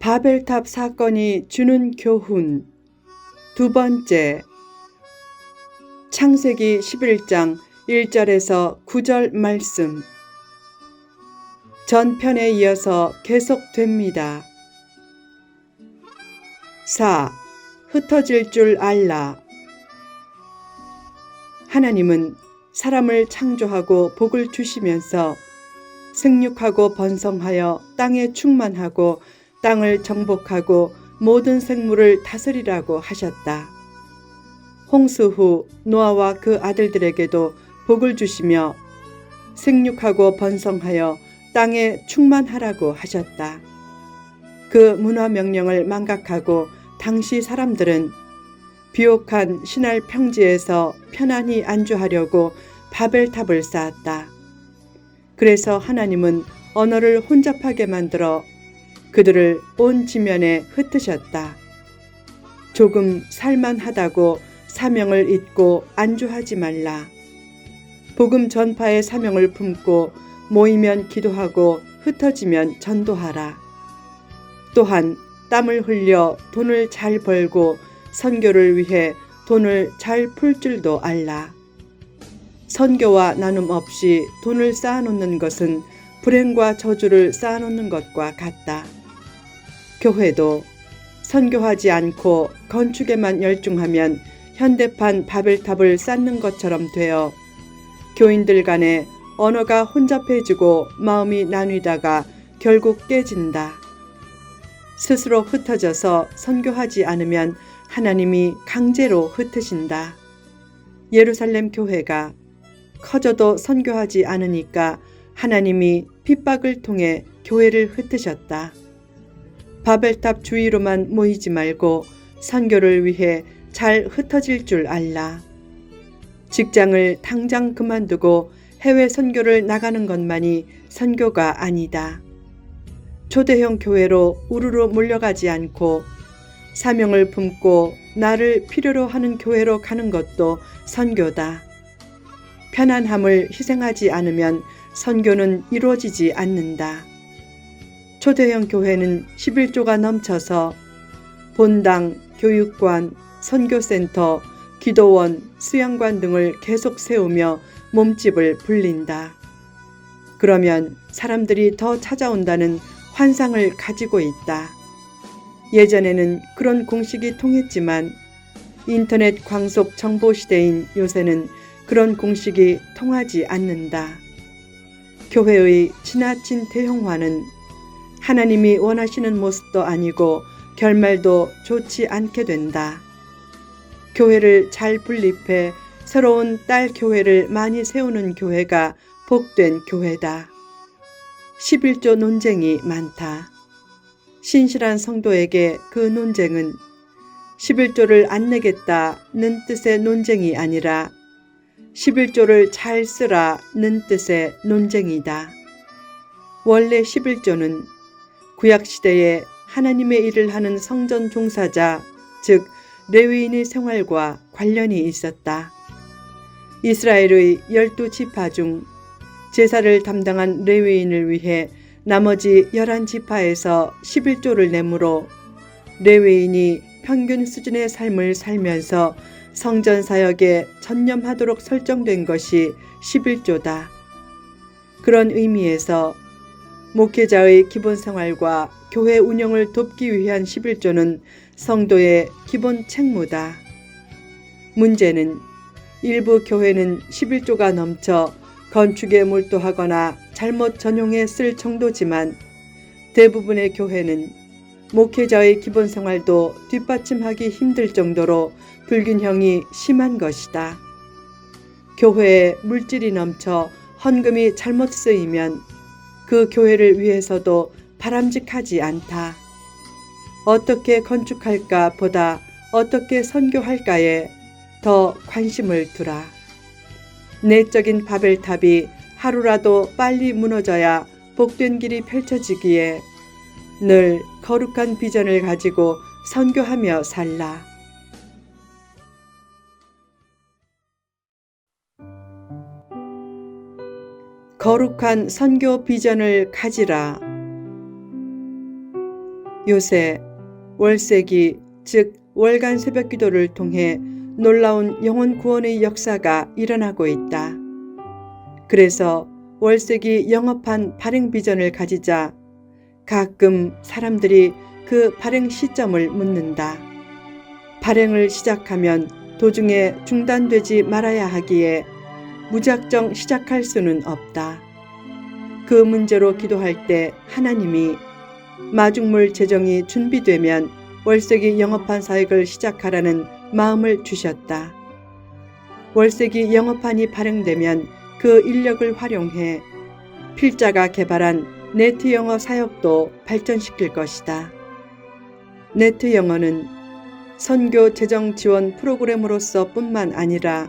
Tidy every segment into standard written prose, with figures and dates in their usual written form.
바벨탑 사건이 주는 교훈. 두 번째, 창세기 11장 1절에서 9절 말씀. 전편에 이어서 계속됩니다. 4. 흩어질 줄 알라. 하나님은 사람을 창조하고 복을 주시면서 생육하고 번성하여 땅에 충만하고 땅을 정복하고 모든 생물을 다스리라고 하셨다. 홍수 후 노아와 그 아들들에게도 복을 주시며 생육하고 번성하여 땅에 충만하라고 하셨다. 그 문화 명령을 망각하고 당시 사람들은 비옥한 시날 평지에서 편안히 안주하려고 바벨탑을 쌓았다. 그래서 하나님은 언어를 혼잡하게 만들어 그들을 온 지면에 흩으셨다. 조금 살만하다고 사명을 잊고 안주하지 말라. 복음 전파의 사명을 품고 모이면 기도하고 흩어지면 전도하라. 또한 땀을 흘려 돈을 잘 벌고 선교를 위해 돈을 잘 풀 줄도 알라. 선교와 나눔 없이 돈을 쌓아놓는 것은 불행과 저주를 쌓아놓는 것과 같다. 교회도 선교하지 않고 건축에만 열중하면 현대판 바벨탑을 쌓는 것처럼 되어 교인들 간에 언어가 혼잡해지고 마음이 나뉘다가 결국 깨진다. 스스로 흩어져서 선교하지 않으면 하나님이 강제로 흩으신다. 예루살렘 교회가 커져도 선교하지 않으니까 하나님이 핍박을 통해 교회를 흩으셨다. 바벨탑 주위로만 모이지 말고 선교를 위해 잘 흩어질 줄 알라. 직장을 당장 그만두고 해외 선교를 나가는 것만이 선교가 아니다. 초대형 교회로 우르르 몰려가지 않고 사명을 품고 나를 필요로 하는 교회로 가는 것도 선교다. 편안함을 희생하지 않으면 선교는 이루어지지 않는다. 초대형 교회는 11조가 넘쳐서 본당, 교육관, 선교센터, 기도원, 수양관 등을 계속 세우며 몸집을 불린다. 그러면 사람들이 더 찾아온다는 환상을 가지고 있다. 예전에는 그런 공식이 통했지만 인터넷 광속 정보 시대인 요새는 그런 공식이 통하지 않는다. 교회의 지나친 대형화는 하나님이 원하시는 모습도 아니고 결말도 좋지 않게 된다. 교회를 잘 분립해 새로운 딸 교회를 많이 세우는 교회가 복된 교회다. 11조 논쟁이 많다. 신실한 성도에게 그 논쟁은 11조를 안 내겠다는 뜻의 논쟁이 아니라 11조를 잘 쓰라는 뜻의 논쟁이다. 원래 11조는 구약시대에 하나님의 일을 하는 성전 종사자, 즉 레위인의 생활과 관련이 있었다. 이스라엘의 12지파 중 제사를 담당한 레위인을 위해 나머지 11지파에서 11조를 내므로 레위인이 평균 수준의 삶을 살면서 성전 사역에 전념하도록 설정된 것이 11조다. 그런 의미에서 목회자의 기본 생활과 교회 운영을 돕기 위한 11조는 성도의 기본 책무다. 문제는 일부 교회는 11조가 넘쳐 건축에 몰두하거나 잘못 전용해 쓸 정도지만 대부분의 교회는 목회자의 기본 생활도 뒷받침하기 힘들 정도로 불균형이 심한 것이다. 교회에 물질이 넘쳐 헌금이 잘못 쓰이면 그 교회를 위해서도 바람직하지 않다. 어떻게 건축할까 보다 어떻게 선교할까에 더 관심을 두라. 내적인 바벨탑이 하루라도 빨리 무너져야 복된 길이 펼쳐지기에 늘 거룩한 비전을 가지고 선교하며 살라. 거룩한 선교 비전을 가지라. 요새 월세기, 즉 월간 새벽 기도를 통해 놀라운 영혼 구원의 역사가 일어나고 있다. 그래서 월세기 영업한 발행 비전을 가지자 가끔 사람들이 그 발행 시점을 묻는다. 발행을 시작하면 도중에 중단되지 말아야 하기에 무작정 시작할 수는 없다. 그 문제로 기도할 때 하나님이 마중물 재정이 준비되면 월세기 영업한 사역을 시작하라는 마음을 주셨다. 월세기 영업판이 발행되면 그 인력을 활용해 필자가 개발한 네트 영어 사역도 발전시킬 것이다. 네트 영어는 선교 재정 지원 프로그램으로서 뿐만 아니라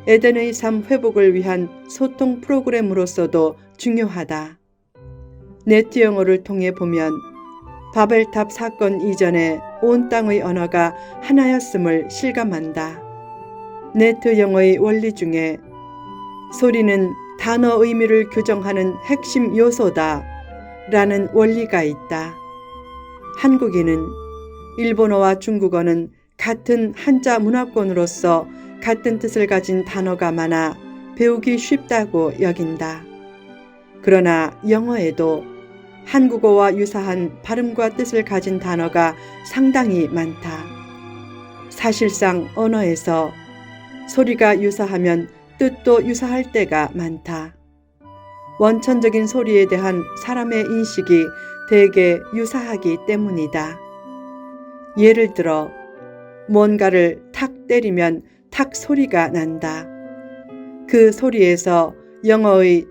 에덴의 삶 회복을 위한 소통 프로그램으로서도 중요하다. 네트 영어를 통해 보면 바벨탑 사건 이전에 온 땅의 언어가 하나였음을 실감한다. 네트 영어의 원리 중에 소리는 단어 의미를 규정하는 핵심 요소다 라는 원리가 있다. 한국인은 일본어와 중국어는 같은 한자 문화권으로서 같은 뜻을 가진 단어가 많아 배우기 쉽다고 여긴다. 그러나 영어에도 한국어와 유사한 발음과 뜻을 가진 단어가 상당히 많다. 사실상 언어에서 소리가 유사하면 뜻도 유사할 때가 많다. 원천적인 소리에 대한 사람의 인식이 대개 유사하기 때문이다. 예를 들어 뭔가를 탁 때리면 탁 소리가 난다. 그 소리에서 영어의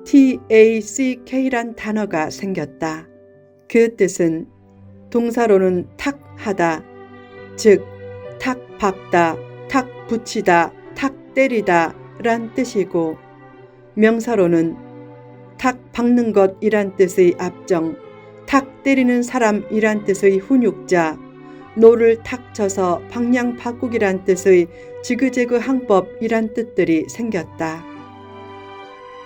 TACK란 단어가 생겼다. 그 뜻은 동사로는 탁 하다, 즉 탁 박다, 탁 붙이다, 탁 때리다 란 뜻이고, 명사로는 탁 박는 것이란 뜻의 앞정, 탁 때리는 사람이란 뜻의 훈육자, 노를 탁 쳐서 방향 바꾸기란 뜻의 지그재그 항법이란 뜻들이 생겼다.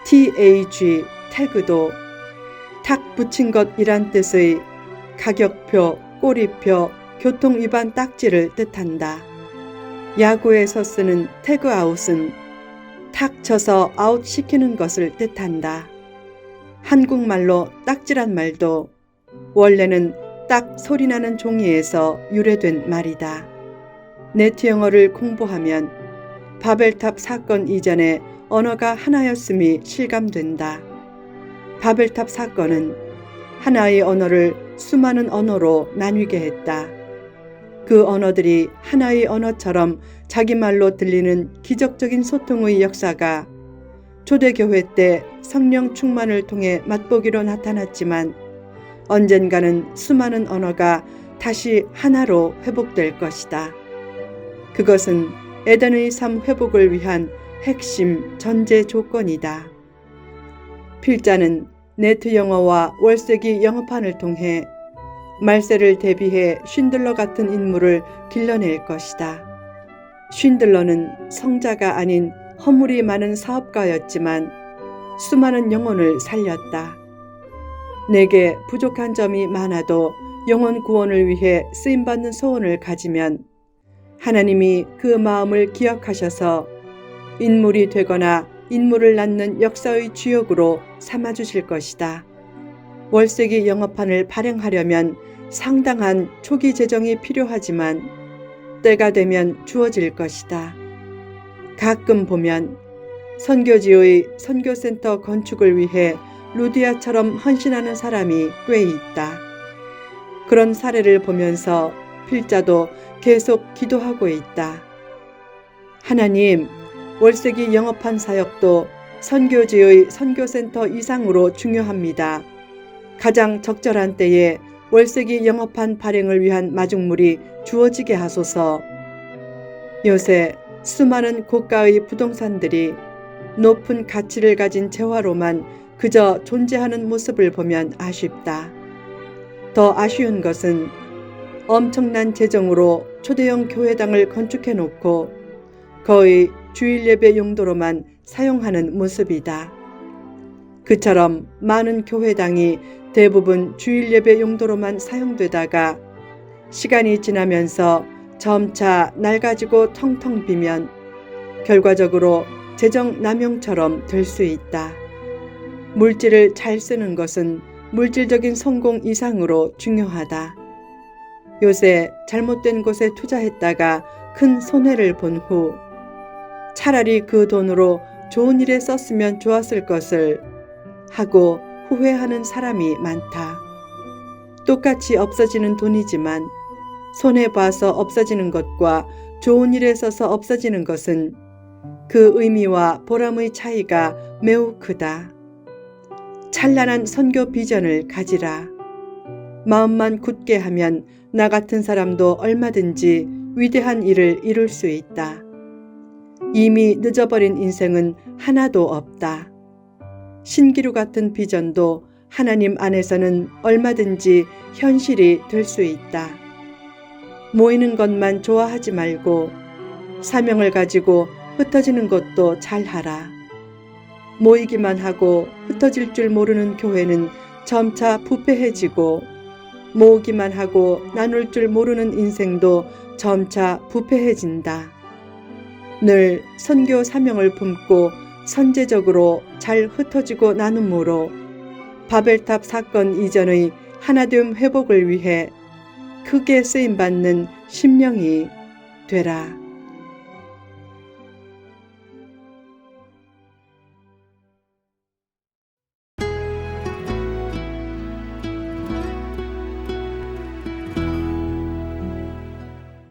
TAG, 태그도 탁 붙인 것이란 뜻의 가격표, 꼬리표, 교통위반 딱지를 뜻한다. 야구에서 쓰는 태그아웃은 탁 쳐서 아웃시키는 것을 뜻한다. 한국말로 딱지란 말도 원래는 딱 소리나는 종이에서 유래된 말이다. 네트 영어를 공부하면 바벨탑 사건 이전에 언어가 하나였음이 실감된다. 바벨탑 사건은 하나의 언어를 수많은 언어로 나뉘게 했다. 그 언어들이 하나의 언어처럼 자기 말로 들리는 기적적인 소통의 역사가 초대교회 때 성령 충만을 통해 맛보기로 나타났지만 언젠가는 수많은 언어가 다시 하나로 회복될 것이다. 그것은 에덴의 삶 회복을 위한 핵심 전제 조건이다. 필자는 네트 영어와 월세기 영어판을 통해 말세를 대비해 쉰들러 같은 인물을 길러낼 것이다. 쉰들러는 성자가 아닌 허물이 많은 사업가였지만 수많은 영혼을 살렸다. 내게 부족한 점이 많아도 영혼 구원을 위해 쓰임받는 소원을 가지면 하나님이 그 마음을 기억하셔서 인물이 되거나 인물을 낳는 역사의 주역으로 삼아주실 것이다. 월세기 영어판을 발행하려면 상당한 초기 재정이 필요하지만 때가 되면 주어질 것이다. 가끔 보면 선교지의 선교센터 건축을 위해 루디아처럼 헌신하는 사람이 꽤 있다. 그런 사례를 보면서 필자도 계속 기도하고 있다. 하나님, 월세기 영업한 사역도 선교지의 선교센터 이상으로 중요합니다. 가장 적절한 때에 월세기 영업한 발행을 위한 마중물이 주어지게 하소서. 요새 수많은 고가의 부동산들이 높은 가치를 가진 재화로만 그저 존재하는 모습을 보면 아쉽다. 더 아쉬운 것은 엄청난 재정으로 초대형 교회당을 건축해 놓고 거의 주일 예배 용도로만 사용하는 모습이다. 그처럼 많은 교회당이 대부분 주일 예배 용도로만 사용되다가 시간이 지나면서 점차 낡아지고 텅텅 비면 결과적으로 재정 남용처럼 될 수 있다. 물질을 잘 쓰는 것은 물질적인 성공 이상으로 중요하다. 요새 잘못된 곳에 투자했다가 큰 손해를 본 후 차라리 그 돈으로 좋은 일에 썼으면 좋았을 것을 하고 후회하는 사람이 많다. 똑같이 없어지는 돈이지만 손해봐서 없어지는 것과 좋은 일에 써서 없어지는 것은 그 의미와 보람의 차이가 매우 크다. 찬란한 선교 비전을 가지라. 마음만 굳게 하면 나 같은 사람도 얼마든지 위대한 일을 이룰 수 있다. 이미 늦어버린 인생은 하나도 없다. 신기루 같은 비전도 하나님 안에서는 얼마든지 현실이 될 수 있다. 모이는 것만 좋아하지 말고 사명을 가지고 흩어지는 것도 잘하라. 모이기만 하고 흩어질 줄 모르는 교회는 점차 부패해지고 모으기만 하고 나눌 줄 모르는 인생도 점차 부패해진다. 늘 선교 사명을 품고 선제적으로 잘 흩어지고 나눔으로 바벨탑 사건 이전의 하나됨 회복을 위해 크게 쓰임받는 심령이 되라.